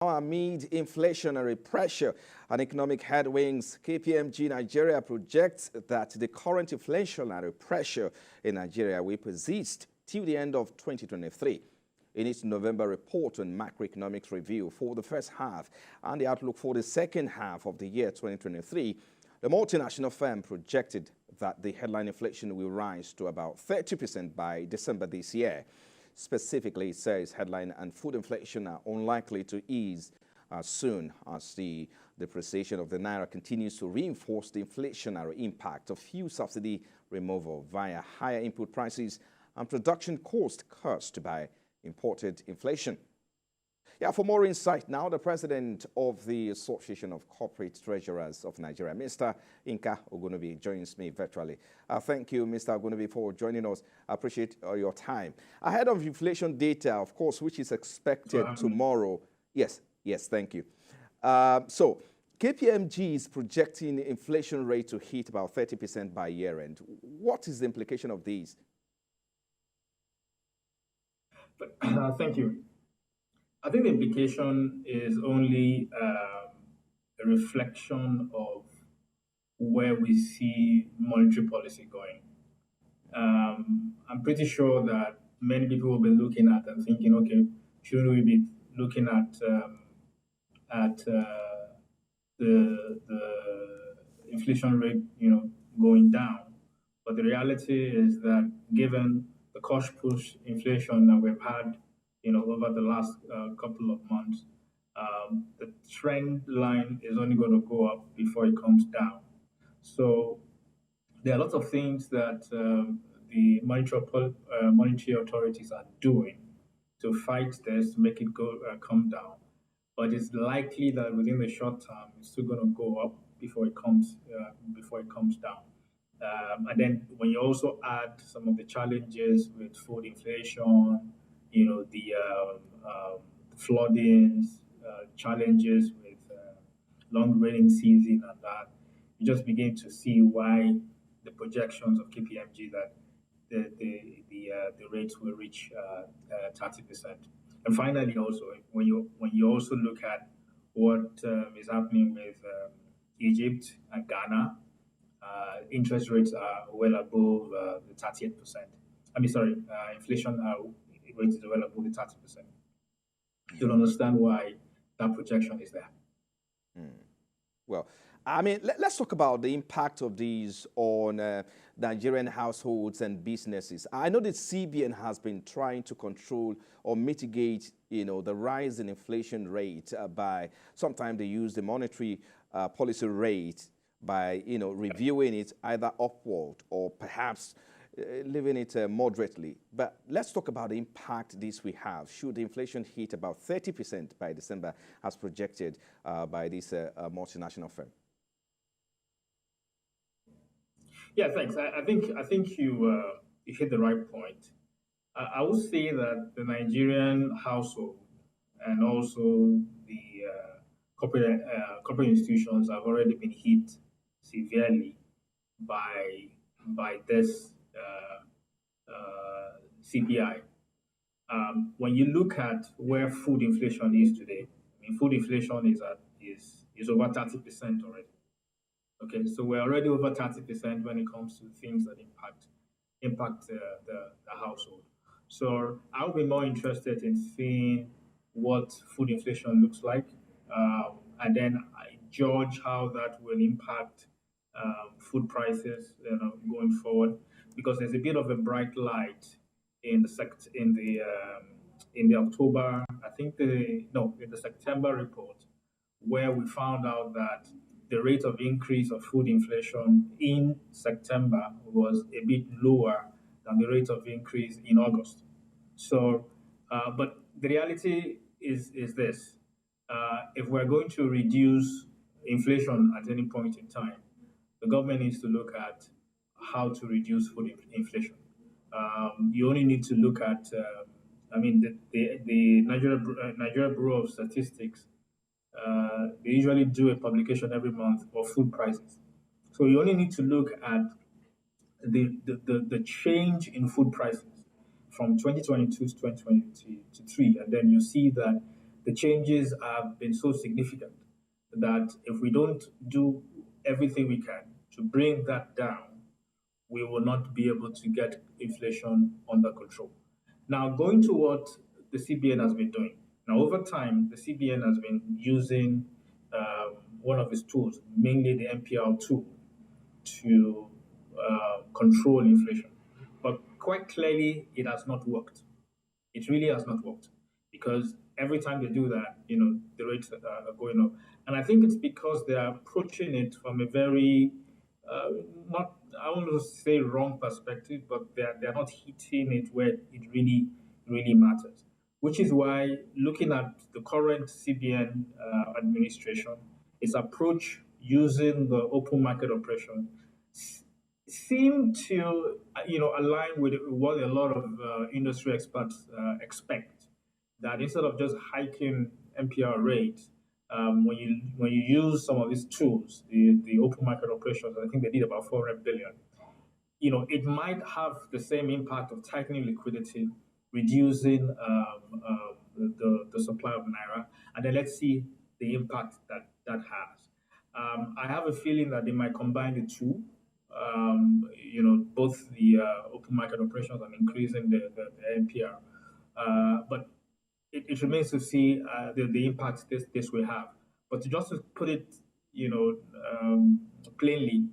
Amid inflationary pressure and economic headwinds, KPMG Nigeria projects that the current inflationary pressure in Nigeria will persist till the end of 2023. In its November report on macroeconomic review for the first half and the outlook for the second half of the year 2023, the multinational firm projected that the headline inflation will rise to about 30% by December this year. Specifically, it says headline and food inflation are unlikely to ease as soon as the depreciation of the naira continues to reinforce the inflationary impact of fuel subsidy removal via higher input prices and production cost cursed by imported inflation. Yeah, for more insight now, the president of the Association of Corporate Treasurers of Nigeria, Mr. Inka Ogunobi, joins me virtually. Thank you, Mr. Ogunobi, for joining us. I appreciate your time. Ahead of inflation data, of course, which is expected tomorrow. Yes, thank you. So KPMG is projecting inflation rate to hit about 30% by year end. What is the implication of these? Thank you. I think the implication is only a reflection of where we see monetary policy going. I'm pretty sure that many people will be looking at and thinking, okay, should we be looking at the inflation rate, going down? But the reality is that given the cost push inflation that we've had, over the last couple of months, the trend line is only going to go up before it comes down. So there are lots of things that the monetary authorities are doing to fight this, to make it come down. But it's likely that within the short term, it's still going to go up before it comes down. And then when you also add some of the challenges with food inflation, the floodings, challenges with long rainy season and that, you just begin to see why the projections of KPMG that the rates will reach 30%. And finally, also when you also look at what is happening with Egypt and Ghana, interest rates are well above the 38%. Inflation rate is well above the 30%. You'll understand why that projection is there. Well, I mean, let's talk about the impact of these on Nigerian households and businesses. I know that CBN has been trying to control or mitigate, the rise in inflation rate by sometimes they use the monetary policy rate by, reviewing it either upward or perhaps leaving it moderately. But let's talk about the impact this will have. Should the inflation hit about 30% by December as projected by this multinational firm? Yeah, thanks. I think you hit the right point. I would say that the Nigerian household and also the corporate institutions have already been hit severely by this CPI. When you look at where food inflation is today, food inflation is over 30% already. Okay, so we're already over 30% when it comes to things that impact the household. So I'll be more interested in seeing what food inflation looks like, and then I judge how that will impact food prices, going forward, because there's a bit of a bright light in the October, in the September report, where we found out that the rate of increase of food inflation in September was a bit lower than the rate of increase in August. So, but the reality is this: if we're going to reduce inflation at any point in time, the government needs to look at how to reduce food inflation. You only need to look at, the Nigeria Bureau of Statistics. They usually do a publication every month of food prices. So you only need to look at the change in food prices from 2022 to 2023, and then you see that the changes have been so significant that if we don't do everything we can to bring that down, we will not be able to get inflation under control. Now, going to what the CBN has been doing. Now, over time, the CBN has been using one of its tools, mainly the MPR tool, to control inflation. But quite clearly, it has not worked. It really has not worked because every time they do that, the rates are going up. And I think it's because they are approaching it from a very, not, I want to say wrong perspective, but they're not hitting it where it really, really matters. Which is why looking at the current CBN administration, its approach using the open market operation seem to align with what a lot of industry experts expect, that instead of just hiking MPR rates, when you use some of these tools, the open market operations, I think they did about 400 billion. It might have the same impact of tightening liquidity, reducing the supply of naira, and then let's see the impact that has. I have a feeling that they might combine the two. Both the open market operations and increasing the NPR. But it remains to see the impact this will have. But just to put it, plainly,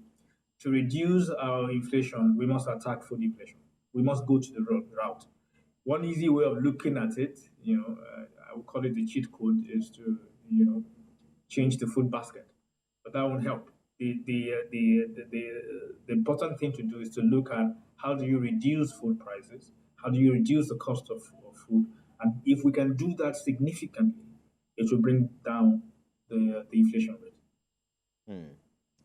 to reduce our inflation, we must attack food inflation. We must go to the route. One easy way of looking at it, I would call it the cheat code, is to, change the food basket. But that won't help. The important thing to do is to look at how do you reduce food prices, how do you reduce the cost of food, and if we can do that significantly, it will bring down the inflation rate.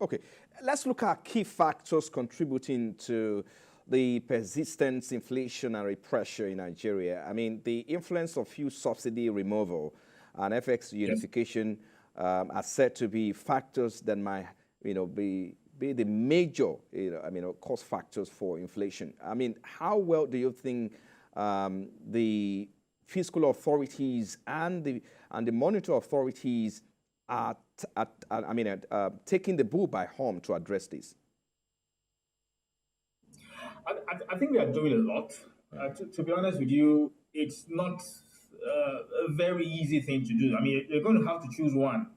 Okay, let's look at key factors contributing to the persistent inflationary pressure in Nigeria. I mean, the influence of fuel subsidy removal and FX unification are said to be factors that might be the major, cost factors for inflation. I mean, how well do you think the fiscal authorities and the monetary authorities are taking the bull by horn to address this? I think they are doing a lot. To be honest with you, it's not a very easy thing to do. I mean, you're going to have to choose one.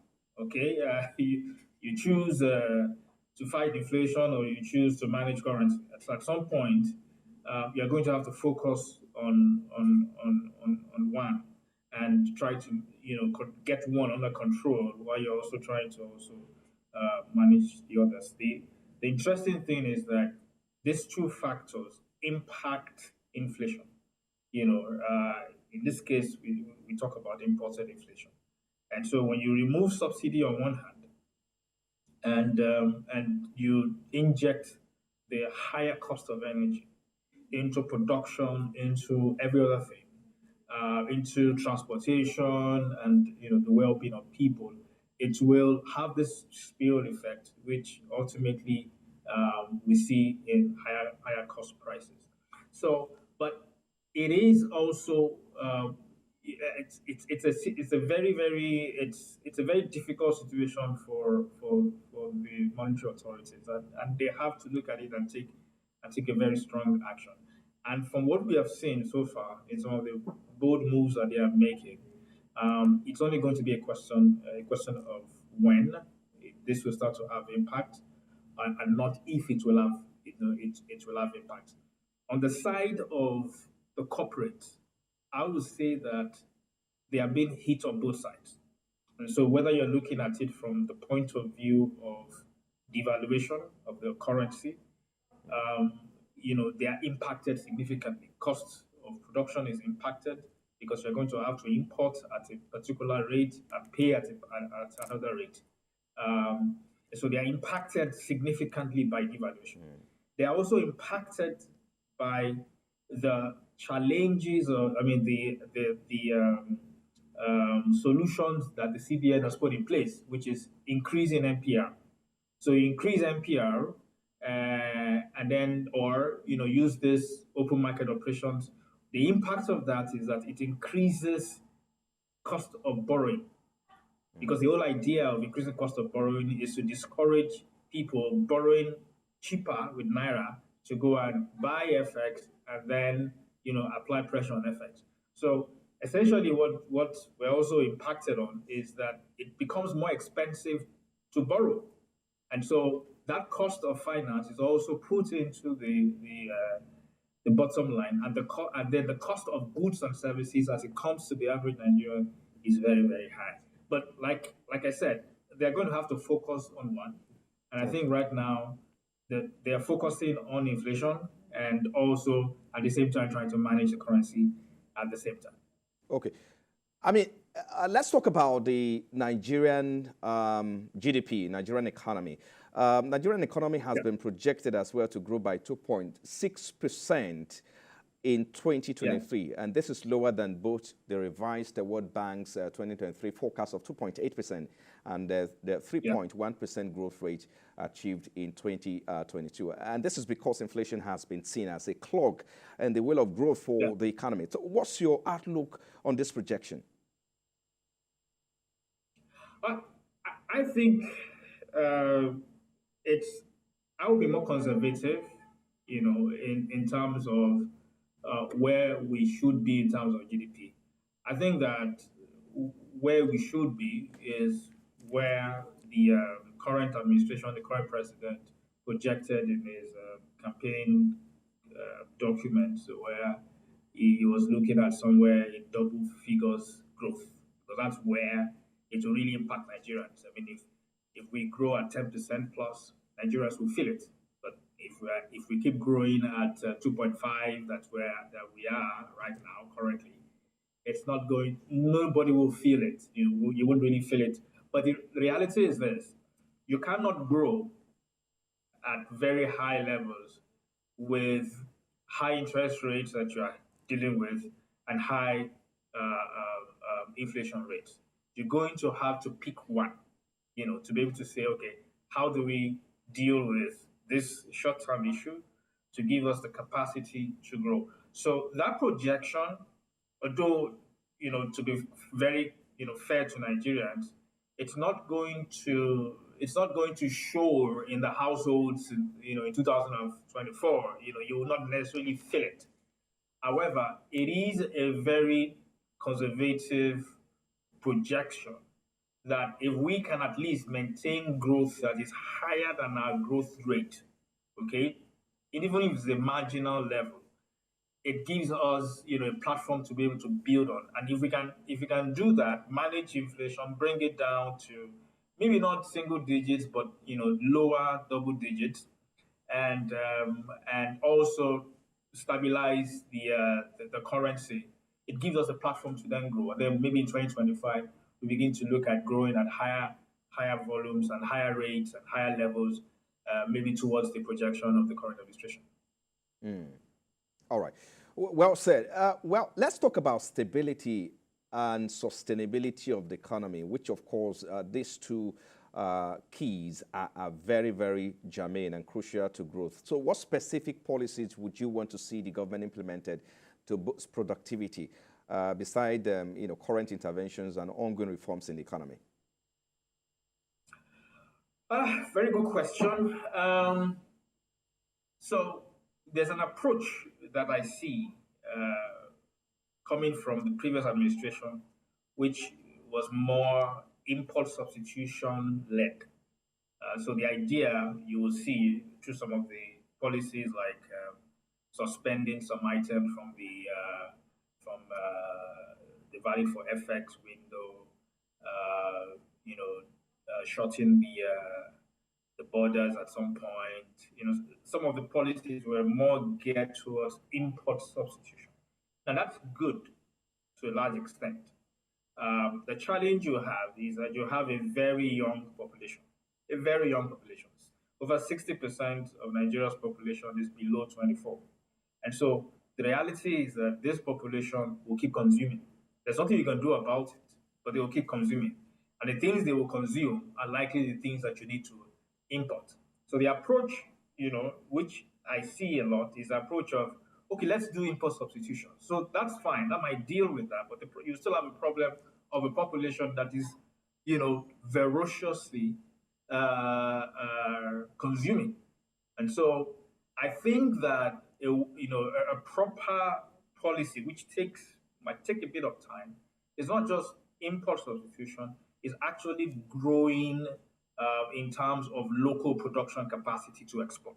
Okay, you choose to fight inflation, or you choose to manage currency. At some point, you're going to have to focus on one and try to get one under control while you're also trying to manage the others. The interesting thing is that these two factors impact inflation. In this case, we talk about imported inflation. And so when you remove subsidy on one hand and you inject the higher cost of energy into production, into every other thing, into transportation and the well-being of people, it will have this spill effect, which ultimately we see in higher cost prices. So, but it is also it's a very difficult situation for the monetary authorities, and they have to look at it and take a very strong action. And from what we have seen so far in some of the bold moves that they are making, it's only going to be a question of when this will start to have impact, and not if it will have it will have impact. On the side of the corporate, I would say that they are being hit on both sides. And so whether you're looking at it from the point of view of devaluation of the currency, they are impacted significantly. Cost of production is impacted because you're going to have to import at a particular rate and pay at another rate. So they are impacted significantly by devaluation. They are also impacted by the challenges, solutions that the CBN has put in place, which is increasing NPR. So you increase NPR, and then, use this open market operations. The impact of that is that it increases cost of borrowing. Because the whole idea of increasing cost of borrowing is to discourage people borrowing cheaper with Naira to go and buy FX and then, apply pressure on FX. So essentially what we're also impacted on is that it becomes more expensive to borrow. And so that cost of finance is also put into the bottom line, and then the cost of goods and services as it comes to the average Nigerian is very, very high. But like I said, they're going to have to focus on one. And I think right now that they are focusing on inflation and also at the same time trying to manage the currency at the same time. Okay. I mean, let's talk about the Nigerian GDP, Nigerian economy. Nigerian economy has been projected as well to grow by 2.6% in 2023, and this is lower than both the revised World Bank's 2023 forecast of 2.8% and the 3.1% growth rate achieved in 2022. And this is because inflation has been seen as a clog in the wheel of growth for the economy. So what's your outlook on this projection? I think I will be more conservative, in terms of where we should be in terms of GDP. I think that where we should be is where the current administration, the current president, projected in his campaign documents, where he was looking at somewhere in double figures growth, because that's where it will really impact Nigerians. I mean, if we grow at 10% plus, Nigerians will feel it. But if we keep growing at 2.5, that's where we are right now currently. It's not going. Nobody will feel it. You won't really feel it. But the reality is this: you cannot grow at very high levels with high interest rates that you are dealing with and high inflation rates. You're going to have to pick one, to be able to say, okay, how do we deal with this short-term issue to give us the capacity to grow? So that projection, although, to be very, fair to Nigerians, it's not going to show in the households, in 2024. You will not necessarily feel it. However, it is a very conservative projection that if we can at least maintain growth that is higher than our growth rate, okay, even if it's a marginal level, it gives us, a platform to be able to build on. And if we can do that, manage inflation, bring it down to maybe not single digits, but lower double digits, and also stabilize the currency, it gives us a platform to then grow. And then maybe in 2025, we begin to look at growing at higher volumes and higher rates and higher levels, maybe towards the projection of the current administration. All right. Well said. Well, let's talk about stability and sustainability of the economy, which, of course, these two keys are very, very germane and crucial to growth. So what specific policies would you want to see the government implemented to boost productivity, beside current interventions and ongoing reforms in the economy? Very good question. So there's an approach that I see coming from the previous administration, which was more import substitution led. So the idea, you will see through some of the policies like suspending some items from the valid for FX window, shorting the borders at some point. Some of the policies were more geared towards import substitution. And that's good to a large extent. The challenge you have is that you have a very young population, Over 60% of Nigeria's population is below 24. And so the reality is that this population will keep consuming. There's nothing you can do about it, but they will keep consuming. And the things they will consume are likely the things that you need to import. So the approach, which I see a lot, is the approach of, okay, let's do import substitution. So that's fine. That might deal with that, but you still have a problem of a population that is, ferociously consuming. And so I think that a proper policy, which might take a bit of time, is not just import substitution, is actually growing in terms of local production capacity to export.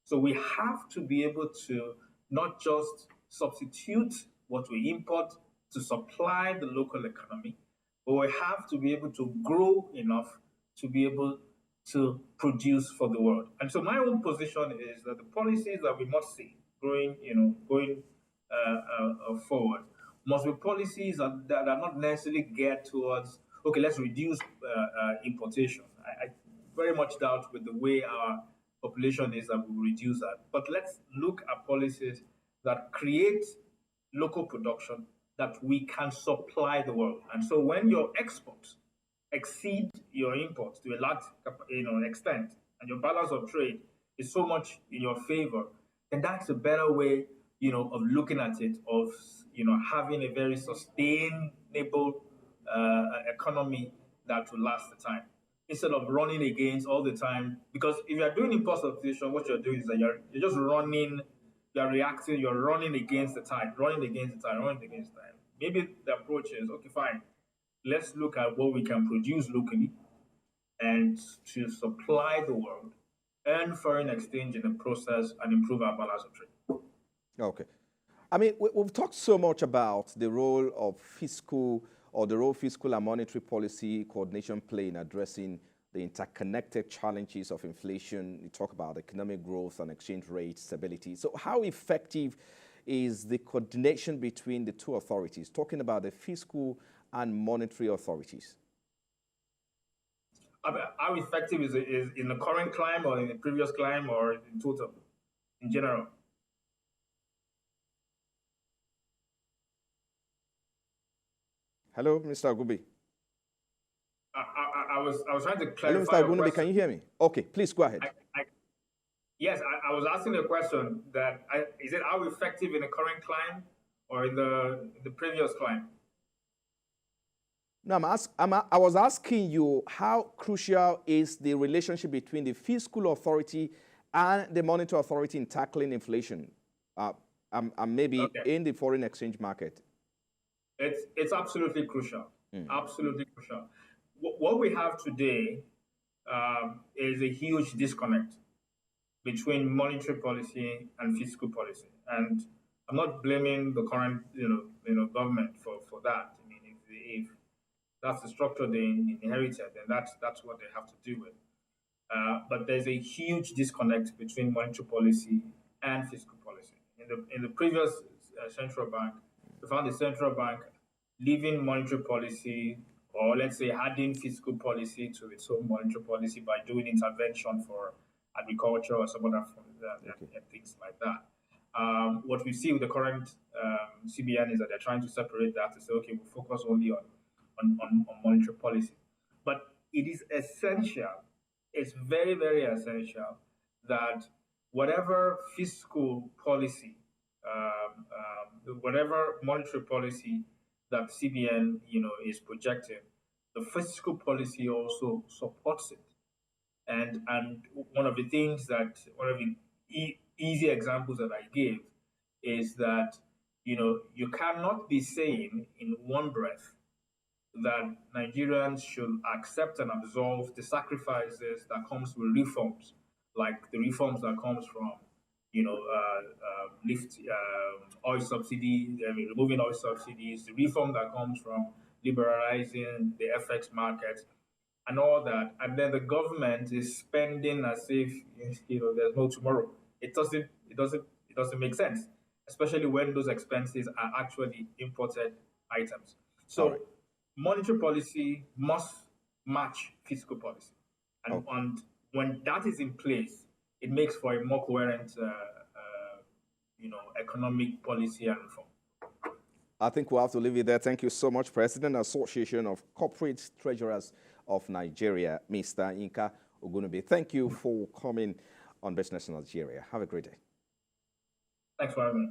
So we have to be able to not just substitute what we import to supply the local economy, but we have to be able to grow enough to be able to produce for the world. And so my own position is that the policies that we must see going forward must be policies that are not necessarily geared towards, okay, let's reduce importation. I very much doubt with the way our population is that we will reduce that. But let's look at policies that create local production that we can supply the world. And so when your exports exceed your imports to a large extent, and your balance of trade is so much in your favor, then that's a better way, of looking at it, of having a very sustainable economy that will last the time, instead of running against all the time. Because if you're doing import substitution, what you're doing is that you're just running, you're reacting, you're running against the tide, running against the tide. Maybe the approach is, okay, fine, let's look at what we can produce locally and to supply the world, earn foreign exchange in the process, and improve our balance of trade. Okay. I mean, we've talked so much about the role of fiscal and monetary policy coordination play in addressing the interconnected challenges of inflation. You talk about economic growth and exchange rate stability. So how effective is the coordination between the two authorities, talking about the fiscal and monetary authorities? How effective is in the current climate, or in the previous climate, or in total, in general? Hello, Mr. Agubi. I was trying to clarify. Hello, Mr. Agubi, can you hear me? Okay, please go ahead. Yes, I was asking a question that is it how effective in the current climate or in the previous climate? No, I was asking you how crucial is the relationship between the fiscal authority and the monetary authority in tackling inflation, and maybe in the foreign exchange market. It's absolutely crucial. Absolutely crucial. What we have today is a huge disconnect between monetary policy and fiscal policy, and I'm not blaming the current government for that. I mean, if that's the structure they inherited, then that's what they have to deal with. But there's a huge disconnect between monetary policy and fiscal policy. In the previous central bank, we found the central bank leaving monetary policy, or let's say adding fiscal policy to its own monetary policy by doing intervention for agriculture or some other things like that. What we see with the current CBN is that they're trying to separate that to say, okay, we'll focus only on monetary policy. But it is essential, it's very, very essential that whatever fiscal policy, whatever monetary policy that CBN is projecting, the fiscal policy also supports it. And one of the easy examples that I gave is that you cannot be saying in one breath that Nigerians should accept and absolve the sacrifices that comes with reforms, like the reforms that comes from oil subsidy, removing oil subsidies, the reform that comes from liberalizing the FX market, and all that, and then the government is spending as if there's no tomorrow. It doesn't make sense, especially when those expenses are actually imported items. So monetary policy must match fiscal policy, and when that is in place, it makes for a more coherent economic policy and reform. I think we'll have to leave it there. Thank you so much, President, Association of Corporate Treasurers of Nigeria, Mr. Yinka Ogunube. Thank you for coming on Business in Nigeria. Have a great day. Thanks for having me.